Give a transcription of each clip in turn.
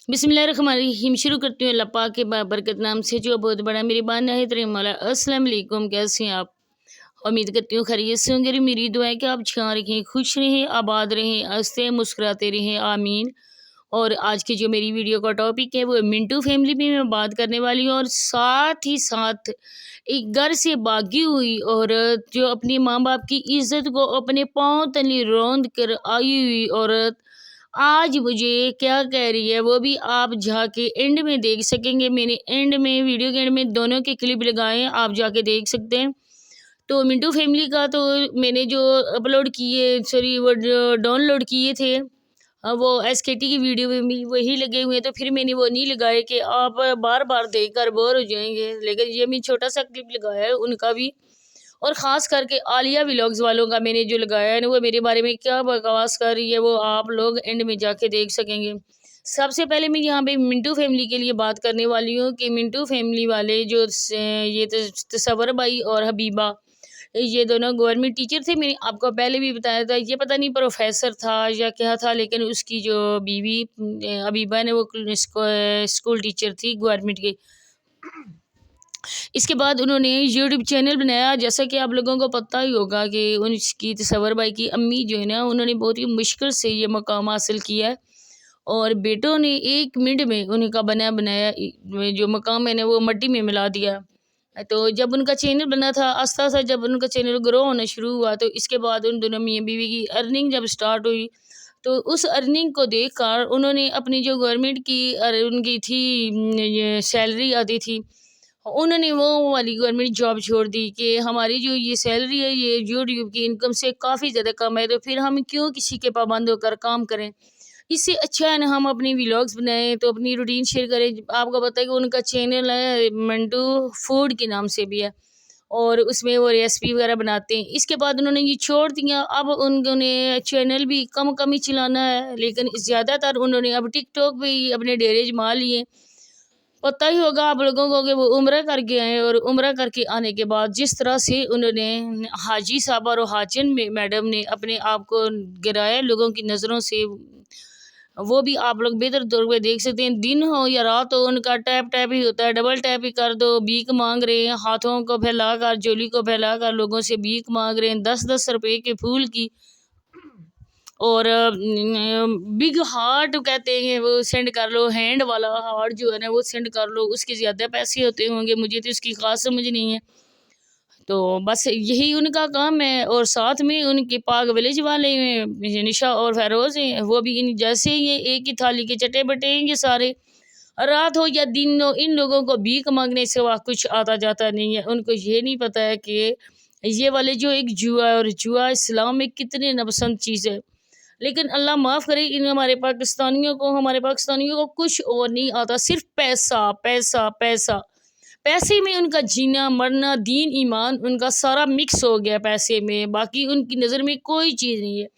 बिस्मिल्लाहिर्रहमानिर्रहीम। शुरू करती हूँ अल्लाह पाक के बाबरकत नाम से जो बहुत बड़ा मेहरबान है तरीम वाला। अस्सलाम वालेकुम, कैसे हैं आप? उम्मीद करती हूँ खैरियत से होंगे। मेरी दुआ है कि आप जहाँ रहें खुश रहें, आबाद रहें, हंसते मुस्कुराते रहें, आमीन। और आज की जो मेरी वीडियो का टॉपिक है वो है मिंटू फैमिली भी मैं बात करने वाली हूँ। और साथ ही साथ एक घर से भागी हुई औरत जो अपनी माँ बाप की इज्जत को अपने पाँव तले रौंद कर आई हुई औरत आज मुझे क्या कह रही है वो भी आप जाके एंड में देख सकेंगे। मैंने एंड में वीडियो के एंड में दोनों के क्लिप लगाए हैं, आप जाके देख सकते हैं। तो मिंटू फैमिली का तो मैंने जो अपलोड किए सॉरी वो डाउनलोड किए थे वो एसकेटी की वीडियो में भी वही लगे हुए हैं, तो फिर मैंने वो नहीं लगाए कि आप बार बार देख कर बोर हो जाएंगे। लेकिन ये मैं छोटा सा क्लिप लगाया है उनका भी, और ख़ास करके आलिया व्लॉग्स वालों का मैंने जो लगाया है ना वो मेरे बारे में क्या बकवास कर रही है वो आप लोग एंड में जाके देख सकेंगे। सबसे पहले मैं यहाँ पे मिंटू फैमिली के लिए बात करने वाली हूँ कि मिंटू फैमिली वाले जो ये तसव्वुर भाई और हबीबा, ये दोनों गवर्नमेंट टीचर थे। मैंने आपको पहले भी बताया था, ये पता नहीं प्रोफेसर था या क्या था, लेकिन उसकी जो बीवी हबीबा ने वो स्कूल टीचर थी गवर्नमेंट की। इसके बाद उन्होंने यूट्यूब चैनल बनाया, जैसा कि आप लोगों को पता ही होगा कि उनकी तसव्वुर भाई की अम्मी जो है ना उन्होंने बहुत ही मुश्किल से ये मकाम हासिल किया है, और बेटों ने 1 मिनट में उनका बना बनाया जो मकाम है ना वो मट्टी में मिला दिया। तो जब उनका चैनल बना था आस्ता आस्ता जब उनका चैनल ग्रो होना शुरू हुआ, तो इसके बाद उन दोनों मियाँ बीवी की अर्निंग जब स्टार्ट हुई, तो उस अर्निंग को देखकर उन्होंने अपनी जो गवर्नमेंट की उनकी थी ये सैलरी आती थी, उन्होंने वो वाली गवर्नमेंट जॉब छोड़ दी कि हमारी जो ये सैलरी है ये यूट्यूब की इनकम से काफ़ी ज़्यादा कम है, तो फिर हम क्यों किसी के पाबंद होकर काम करें। इससे अच्छा है ना हम अपनी व्लॉग्स बनाएं, तो अपनी रूटीन शेयर करें। आपको पता है कि उनका चैनल है मंटू फूड के नाम से भी है, और उसमें वो रेसिपी वगैरह बनाते हैं। इसके बाद उन्होंने ये छोड़ दिया, अब उन्होंने चैनल भी कम कम ही चलाना है, लेकिन ज़्यादातर उन्होंने अब टिकटॉक पे ही अपने डेरे जमा लिए। पता ही होगा आप लोगों को कि वो उम्रा करके आए, और उम्रा करके आने के बाद जिस तरह से उन्होंने हाजी साहब और हाजन मैडम ने अपने आप को गिराया लोगों की नज़रों से, वो भी आप लोग बेहतर तौर पे देख सकते हैं। दिन हो या रात हो उनका टैप टैप ही होता है, डबल टैप ही कर दो। भीख मांग रहे हैं, हाथों को फैला कर झोली को फैला कर लोगों से भीख मांग रहे हैं 10-10 रुपए के फूल की। और बिग हार्ट कहते हैं वो सेंड कर लो, हैंड वाला हार्ट जो है ना वो सेंड कर लो, उसके ज़्यादा पैसे होते होंगे, मुझे तो इसकी खास समझ नहीं है। तो बस यही उनका काम है, और साथ में उनके पाक विलेज वाले हैं निशा और फेरोज़ हैं, वो भी इन जैसे ये एक ही थाली के चटे बटे हैं ये सारे। रात हो या दिन हो इन लोगों को भीख मांगने से सिवा कुछ आता जाता नहीं है। उनको ये नहीं पता है कि ये वाले जो एक जुआ है, और जुआ इस्लाम में कितने नापसंद चीज़ है। लेकिन अल्लाह माफ़ करे इन हमारे पाकिस्तानियों को कुछ और नहीं आता, सिर्फ पैसा पैसा पैसा। पैसे में उनका जीना मरना दीन ईमान उनका सारा मिक्स हो गया पैसे में, बाकी उनकी नज़र में कोई चीज़ नहीं है।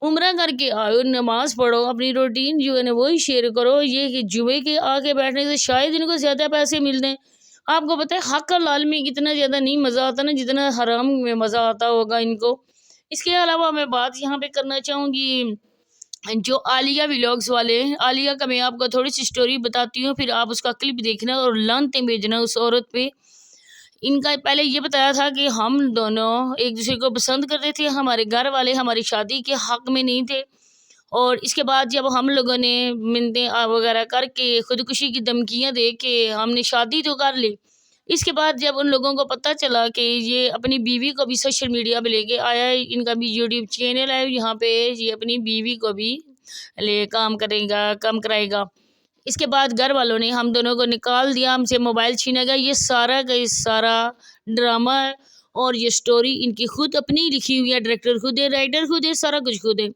उम्रा करके आओ, नमाज़ पढ़ो, अपनी रूटीन जो है ना वही शेयर करो। ये कि जुए के आके बैठने से शायद इनको ज़्यादा पैसे मिलते हैं। आपको पता है हक और लाल में इतना ज़्यादा नहीं मज़ा आता ना जितना हराम में मज़ा आता होगा इनको। इसके अलावा मैं बात यहाँ पे करना चाहूँगी जो आलिया व्लॉग्स वाले हैं। आलिया का मैं आपको थोड़ी सी स्टोरी बताती हूँ, फिर आप उसका क्लिप देखना और लानतें भेजना उस औरत पे। इनका पहले ये बताया था कि हम दोनों एक दूसरे को पसंद करते थे, हमारे घर वाले हमारी शादी के हक में नहीं थे। और इसके बाद जब हम लोगों ने मिन्नतें वगैरह करके खुदकुशी की धमकियाँ दे के हमने शादी तो कर ली। इसके बाद जब उन लोगों को पता चला कि ये अपनी बीवी को भी सोशल मीडिया पे लेके आया है, इनका भी यूट्यूब चैनल है, यहाँ पे ये अपनी बीवी को भी ले काम कराएगा। इसके बाद घर वालों ने हम दोनों को निकाल दिया, हमसे मोबाइल छीना गया। ये सारा का ये सारा ड्रामा है, और ये स्टोरी इनकी खुद अपनी लिखी हुई है, डायरेक्टर खुद है, राइटर खुद है, सारा कुछ खुद है।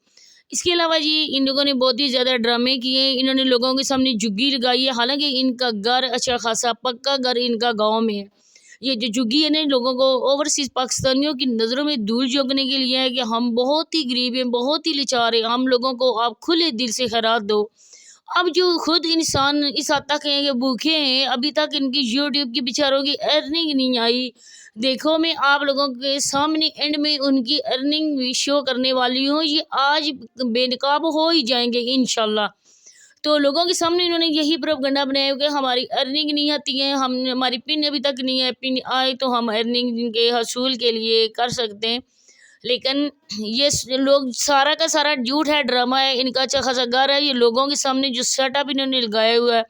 इसके अलावा जी इन लोगों ने बहुत ही ज़्यादा ड्रामे किए, इन्होंने लोगों के सामने झुग्गी लगाई है, हालांकि इनका घर अच्छा खासा पक्का घर इनका गांव में है। ये जो झुग्गी है ना लोगों को ओवरसीज़ पाकिस्तानियों की नज़रों में धूल झोंकने के लिए है कि हम बहुत ही गरीब हैं, बहुत ही लाचार हैं, हम लोगों को आप खुले दिल से खैरात दो। अब जो खुद इंसान इस हद तक हैं कि भूखे हैं, अभी तक इनकी यूट्यूब की बेचारों की अर्निंग नहीं आई। देखो मैं आप लोगों के सामने एंड में उनकी अर्निंग भी शो करने वाली हूँ, ये आज बेनकाब हो ही जाएंगे इंशाल्लाह। تو لوگوں کے سامنے انہوں نے یہی پروپیگنڈا بنایا کہ ہماری ارننگ نہیں آتی ہے، ہماری پن ابھی تک نہیں ہے، پن آئے تو ہم ارننگ کے حصول کے لیے کر سکتے ہیں۔ لیکن یہ لوگ سارا کا سارا جھوٹ ہے، ڈرامہ ہے، ان کا اچھا خاصا گھر ہے۔ یہ لوگوں کے سامنے جو سیٹ اپ انہوں نے لگایا ہوا ہے،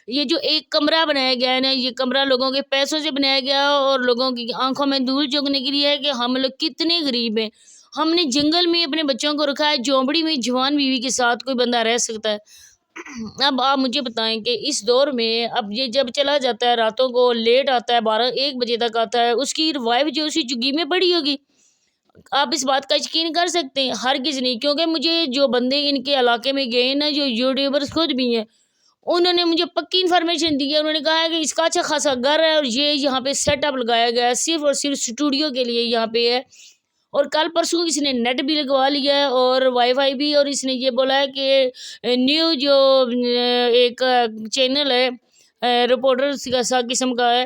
یہ جو ایک کمرہ بنایا گیا ہے نا، یہ کمرہ لوگوں کے پیسوں سے بنایا گیا ہے اور لوگوں کی آنکھوں میں دھول جھونکنے کے لیے ہے کہ ہم لوگ کتنے غریب ہیں۔ ہم نے جنگل میں اپنے بچوں کو رکھا ہے، جھونپڑی میں جوان بیوی کے ساتھ کوئی بندہ رہ سکتا ہے؟ اب آپ مجھے بتائیں کہ اس دور میں اب یہ جب چلا جاتا ہے راتوں کو لیٹ آتا ہے، 12-1 بجے تک آتا ہے، اس کی ریوائو جو اسی جگی میں پڑی ہوگی؟ آپ اس بات کا یقین کر سکتے ہیں؟ ہرگز نہیں، کیونکہ مجھے جو بندے ان کے علاقے میں گئے نا، جو یوٹیوبرز خود بھی ہیں، انہوں نے مجھے پکی انفارمیشن دی ہے۔ انہوں نے کہا ہے کہ اس کا اچھا خاصا گھر ہے اور یہ یہاں پہ سیٹ اپ لگایا گیا ہے صرف اور صرف اسٹوڈیو کے لیے یہاں پہ ہے، اور کل پرسوں اس نے نیٹ بھی لگوا لیا ہے اور وائی فائی بھی، اور اس نے یہ بولا ہے کہ نیو جو ایک چینل ہے رپورٹر کا قسم کا ہے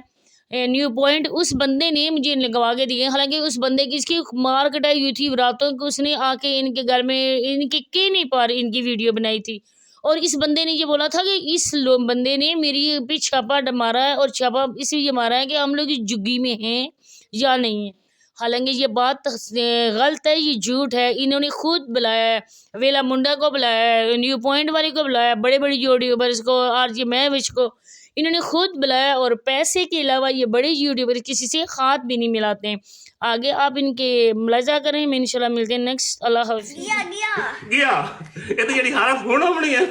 نیو پوائنٹ، اس بندے نے مجھے لگوا کے دیے، حالانکہ اس بندے کی اس کی مار کٹائی ہوئی تھی راتوں کو، اس نے آ کے ان کے گھر میں ان کے کہنے پر ان کی ویڈیو بنائی تھی، اور اس بندے نے یہ بولا تھا کہ اس بندے نے میری پہ چھاپا مارا ہے، اور چھاپا اس لیے مارا ہے کہ ہم لوگ اس جگی میں ہیں یا نہیں ہیں۔ حالانکہ یہ بات غلط ہے، یہ جھوٹ ہے۔ انہوں نے خود بلایا ہے، ویلا منڈا کو بلایا ہے، نیو پوائنٹ والے کو بلایا، بڑے بڑے یوٹیوبرز کو، آر جی مہوش کو، انہوں نے خود بلایا، اور پیسے کے علاوہ یہ بڑے یوٹیوبر کسی سے ہاتھ بھی نہیں ملاتے ہیں۔ آگے آپ ان کے ملاحظہ کریں، میں انشاءاللہ ملتے ہیں نیکسٹ۔ اللہ حافظ۔ گیا یہ تو جڑی ہارا فون بنی ہے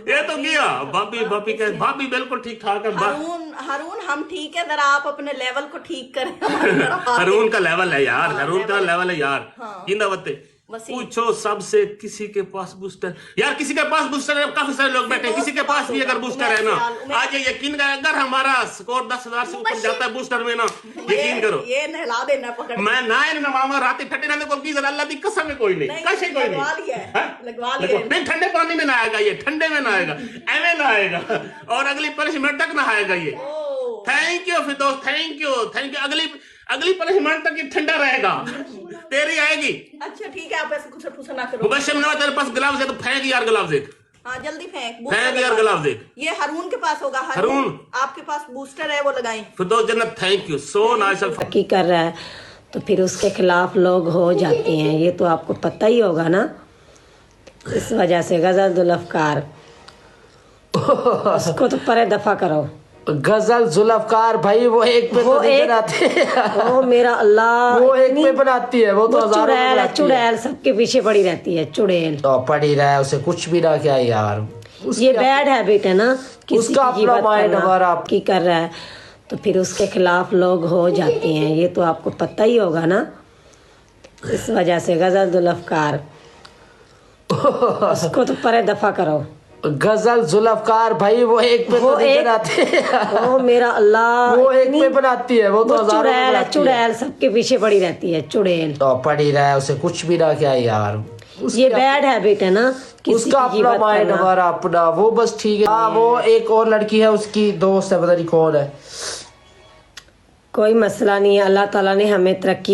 یہ تو گیا بابی کہ بابی بالکل ٹھیک ٹھاک ہے۔ ہارون ہم ٹھیک ہے، ذرا آپ اپنے لیول کو ٹھیک کریں۔ ہارون کا لیول ہے یار، ہارون کا لیول ہے یار، جیندہ بتے پوچھو سب سے کسی کے پاس بوسٹر، یار کسی کے پاس بوسٹر ہے، کافی سارے لوگ بیٹھے ہیں، کسی کے پاس بھی اگر بوسٹر ہے نا، آج یہ یقین کریں اگر ہمارا سکور 10,000 سے اوپر جاتا ہے بوسٹر میں نا، یقین کرو یہ نہلا دینا پکڑ میں نہ ماما راتے ٹھنڈے رہنے کو کی اللہ دی قسم ہے کوئی نہیں، کشے کوئی نہیں، نہیں ٹھنڈے پانی میں نہ آئے گا، یہ ٹھنڈے میں نہ آئے گا، ایویں نہ آئے گا، اور اگلی پنشمنٹ تک نہ آئے گا یہ۔ Thank you Firdous, thank you اگلی پنشمنٹ تک یہ ٹھنڈا رہے گا، تیری آئے گی۔ اچھا ٹھیک ہے، آپ ایسے کچھ پوچھا نہ کرو۔ مبشر نہ تیرے پاس گلابز ہے تو پھینک یار گلابز ایک، ہاں جلدی پھینک یار گلابز ایک۔ یہ ہارون کے پاس ہوگا، ہارون آپ کے پاس بوسٹر ہے وہ لگائیں۔ فردوس جنت تھینک یو سو نائس۔ ترقی کر رہا ہے تو پھر اس کے خلاف لوگ ہو جاتے ہیں، یہ تو آپ کو پتہ ہی ہوگا نا، اس وجہ سے غزل ذوالافقار اس کو تو پرے دفع کرو۔ غزل ذوالافقار بھائی وہ ایک پہ تو نہیں بناتے، وہ میرا اللہ، وہ ایک پہ بناتی ہے، وہ تو ہزاروں پہ چڑیل ہے، بناتی ہے، چڑیل سب کے پیچھے پڑی رہتی ہے، چڑیل تو پڑھی رہا ہے، اسے کچھ بھی نہ کیا یار، یہ بیڈ ہیبٹ ہے نا، کسی کا کی اپنا غیبت مائنڈ کرنا، ہمارا کی کر رہا ہے تو پھر اس کے خلاف لوگ ہو جاتے ہیں، یہ تو آپ کو پتہ ہی ہوگا نا، اس وجہ سے غزل ذوالافقار اس کو تو پرے دفع کرو۔ غزل ذوالافقار بھائی وہ ایک پہ تو نہیں بناتے، وہ میرا اللہ، وہ ایک پہ بناتی ہے، وہ تو ہزاروں پہ چڑیل ہے، بناتی ہے، چڑیل سب کے پیچھے پڑی رہتی ہے، چڑیل تو پڑھی رہا ہے، اسے کچھ بھی نہ کیا یار، یہ بیڈ ہیبٹ ہے نا، اس کسی کا کی اپنا غیبت مائنڈ کرنا۔ ہمارا اپنا، وہ بس ٹھیک ہے۔ ہاں وہ ایک اور لڑکی ہے، اس کی دوست ہے، پتہ نہیں کون ہے۔ کوئی مسئلہ نہیں ہے، اللہ تعالیٰ نے ہمیں ترقی